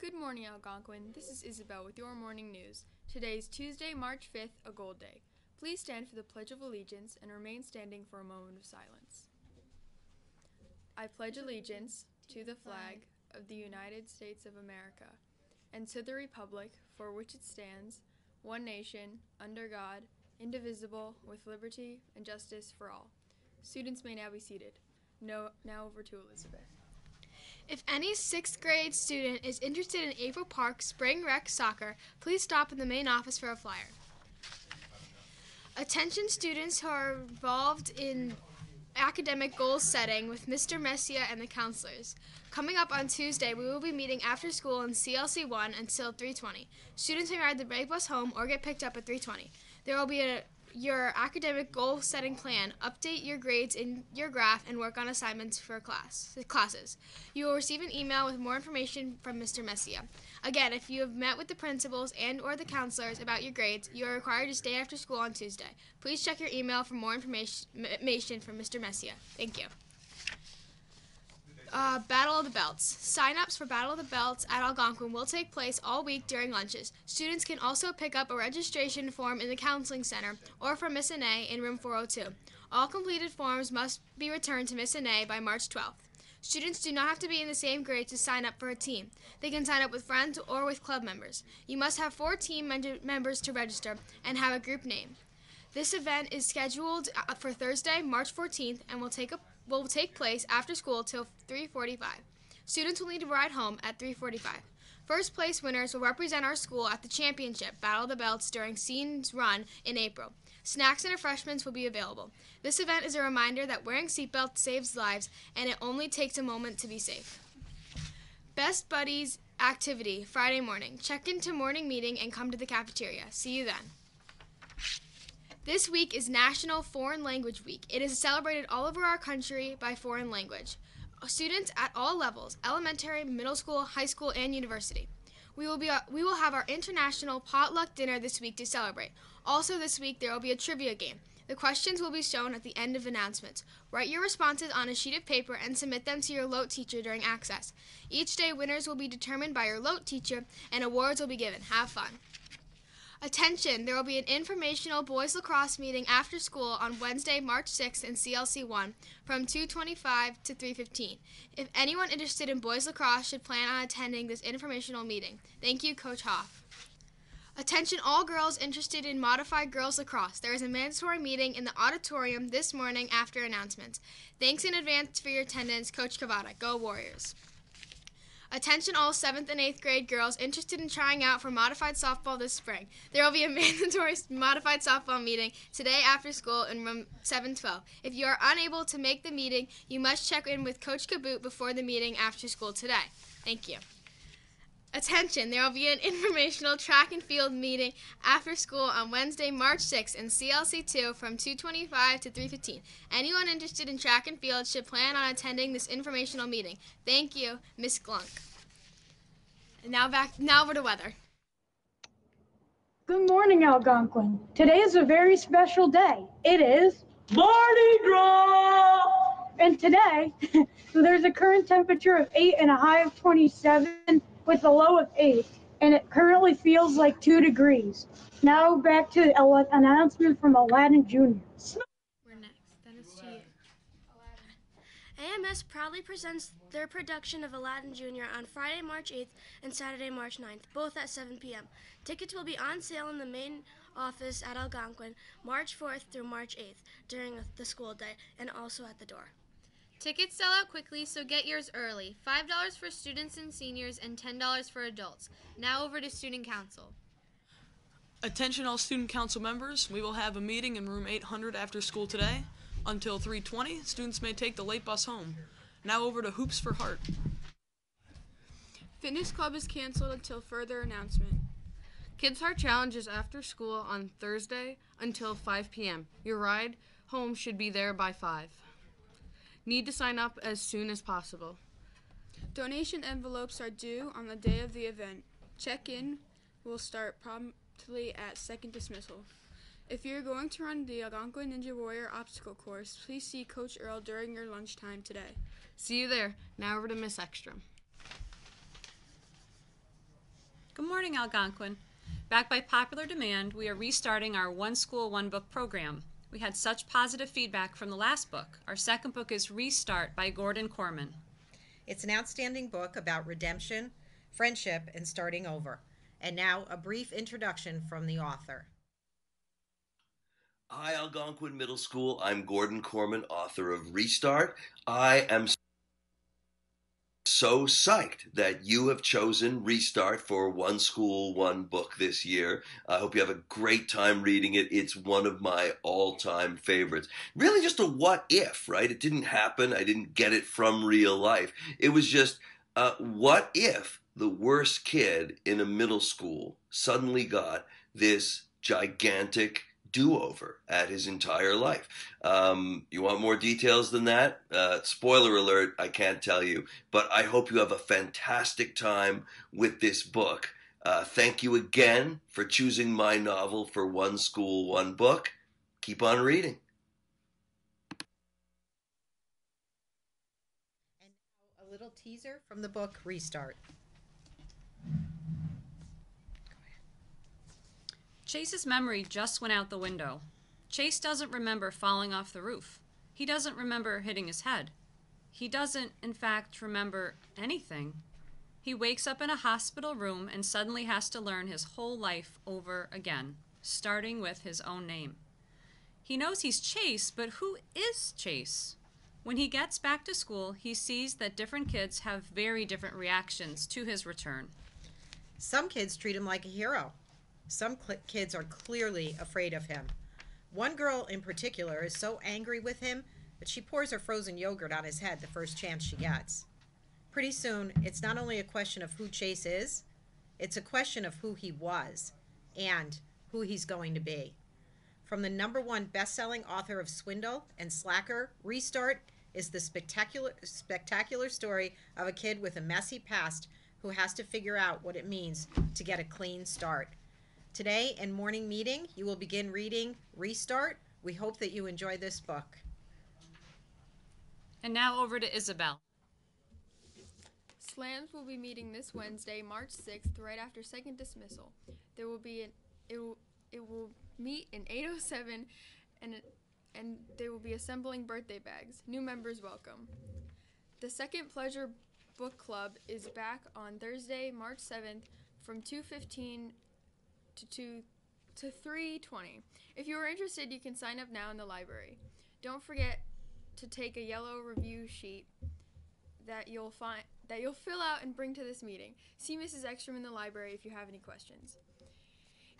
Good morning, Algonquin. This is Isabel with your morning news. Today is Tuesday, March 5th, a gold day. Please stand for the Pledge of Allegiance and remain standing for a moment of silence. I pledge allegiance to the flag of the United States of America and to the republic for which it stands, one nation, under God, indivisible, with liberty and justice for all. Students may now be seated. Now over to Elizabeth. If any 6th grade student is interested in April Park Spring Rec Soccer, please stop in the main office for a flyer. Attention students who are involved in academic goal setting with Mr. Messia and the counselors. Coming up on Tuesday, we will be meeting after school in CLC 1 until 3:20. Students may ride the break bus home or get picked up at 3:20. There will be your academic goal setting plan, update your grades in your graph, and work on assignments for classes. You will receive an email with more information from Mr. Messia. Again, if you have met with the principals and or the counselors about your grades, you are required to stay after school on Tuesday. Please check your email for more information from Mr. Messia. Thank you. Battle of the Belts. Sign-ups for Battle of the Belts at Algonquin will take place all week during lunches. Students can also pick up a registration form in the Counseling Center or from Miss Ine in room 402. All completed forms must be returned to Miss Ine by March 12th. Students do not have to be in the same grade to sign up for a team. They can sign up with friends or with club members. You must have 4 team members to register and have a group name. This event is scheduled for Thursday, March 14th, and will take place after school till 3:45. Students will need to ride home at 3:45. First place winners will represent our school at the championship Battle of the Belts during Scene's Run in April. Snacks and refreshments will be available. This event is a reminder that wearing seatbelts saves lives, and it only takes a moment to be safe. Best Buddies activity, Friday morning. Check into morning meeting and come to the cafeteria. See you then. This week is National Foreign Language Week. It is celebrated all over our country by foreign language. Students at all levels, elementary, middle school, high school, and university. We will have our international potluck dinner this week to celebrate. Also this week there will be a trivia game. The questions will be shown at the end of announcements. Write your responses on a sheet of paper and submit them to your LOTE teacher during access. Each day winners will be determined by your LOTE teacher and awards will be given. Have fun. Attention, there will be an informational boys lacrosse meeting after school on Wednesday, March 6th in CLC 1 from 2:25 to 3:15. If anyone interested in boys lacrosse should plan on attending this informational meeting. Thank you, Coach Hoff. Attention all girls interested in modified girls lacrosse. There is a mandatory meeting in the auditorium this morning after announcements. Thanks in advance for your attendance, Coach Cavada. Go Warriors. Attention all 7th and 8th grade girls interested in trying out for modified softball this spring. There will be a mandatory modified softball meeting today after school in room 712. If you are unable to make the meeting, you must check in with Coach Kaboot before the meeting after school today. Thank you. Attention, there will be an informational track and field meeting after school on Wednesday, March 6th in CLC 2 from 2:25 to 3:15. Anyone interested in track and field should plan on attending this informational meeting. Thank you, Miss Glunk. And now over to weather. Good morning, Algonquin. Today is a very special day. It is Mardi Gras! And today, there's a current temperature of 8 and a high of 27 with a low of 8, and it currently feels like 2 degrees. Now back to an announcement from Aladdin Jr. We're next. Then it's to you. AMS proudly presents their production of Aladdin Jr. on Friday, March 8th and Saturday, March 9th, both at 7 p.m. Tickets will be on sale in the main office at Algonquin March 4th through March 8th during the school day and also at the door. Tickets sell out quickly, so get yours early. $5 for students and seniors and $10 for adults. Now over to Student Council. Attention all Student Council members, we will have a meeting in room 800 after school today. Until 3:20, students may take the late bus home. Now over to Hoops for Heart. Fitness Club is canceled until further announcement. Kids Heart Challenge is after school on Thursday until 5 p.m. Your ride home should be there by 5. Need to sign up as soon as possible. Donation envelopes are due on the day of the event. Check-in will start promptly at second dismissal. If you're going to run the Algonquin Ninja Warrior obstacle course, please see Coach Earl during your lunchtime today. See you there. Now over to Miss Ekstrom. morning, Algonquin. Backed by popular demand, we are restarting our One School, One Book program. We had such positive feedback from the last book. Our second book is Restart by Gordon Corman. It's an outstanding book about redemption, friendship, and starting over. And now, a brief introduction from the author. Hi, Algonquin Middle School. I'm Gordon Corman, author of Restart. I am so psyched that you have chosen Restart for One School, One Book this year. I hope you have a great time reading it. It's one of my all-time favorites. Really just a what if, right? It didn't happen. I didn't get it from real life. It was just, what if the worst kid in a middle school suddenly got this gigantic do-over at his entire life? You want more details than that? Spoiler alert, I can't tell you, but I hope you have a fantastic time with this book. Thank you again for choosing my novel for One School, One Book. Keep on reading. And now a little teaser from the book Restart. Chase's memory just went out the window. Chase doesn't remember falling off the roof. He doesn't remember hitting his head. He doesn't, in fact, remember anything. He wakes up in a hospital room and suddenly has to learn his whole life over again, starting with his own name. He knows he's Chase, but who is Chase? When he gets back to school, he sees that different kids have very different reactions to his return. Some kids treat him like a hero. Some kids are clearly afraid of him. One girl in particular is so angry with him that she pours her frozen yogurt on his head the first chance she gets. Pretty soon, it's not only a question of who Chase is, it's a question of who he was and who he's going to be. From the #1 best-selling author of Swindle and Slacker, Restart is the spectacular story of a kid with a messy past who has to figure out what it means to get a clean start. Today in morning meeting, you will begin reading Restart. We hope that you enjoy this book. And now over to Isabel. Slams will be meeting this Wednesday, March 6th, right after second dismissal. It will meet in 8:07 and they will be assembling birthday bags. New members welcome. The Second Pleasure Book Club is back on Thursday, March 7th from 2:15 to 3:20. If you are interested, you can sign up now in the library. Don't forget to take a yellow review sheet that you'll fill out and bring to this meeting. See Mrs. Ekstrom in the library if you have any questions.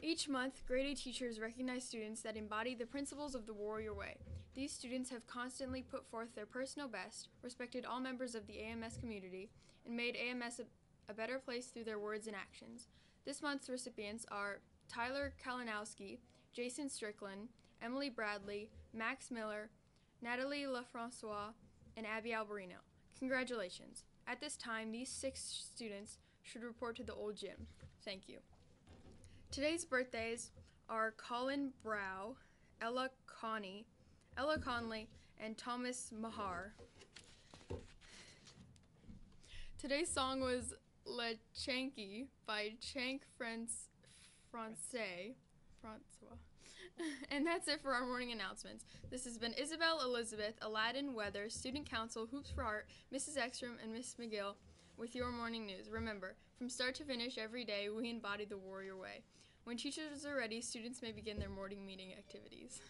Each month, grade A teachers recognize students that embody the principles of the Warrior Way. These students have constantly put forth their personal best, respected all members of the AMS community, and made AMS a better place through their words and actions. This month's recipients are Tyler Kalinowski, Jason Strickland, Emily Bradley, Max Miller, Natalie LaFrancois, and Abby Alberino. Congratulations. At this time, these 6 students should report to the old gym. Thank you. Today's birthdays are Colin Brow, Ella Conley, and Thomas Mahar. Today's song was Le Chanky by Chank Francois. And that's it for our morning announcements. This has been Isabel, Elizabeth, Aladdin, Weather, Student Council, Hoops for Heart, Mrs. Ekstrom, and Miss McGill with your morning news. Remember, from start to finish every day, we embody the Warrior Way. When teachers are ready, students may begin their morning meeting activities.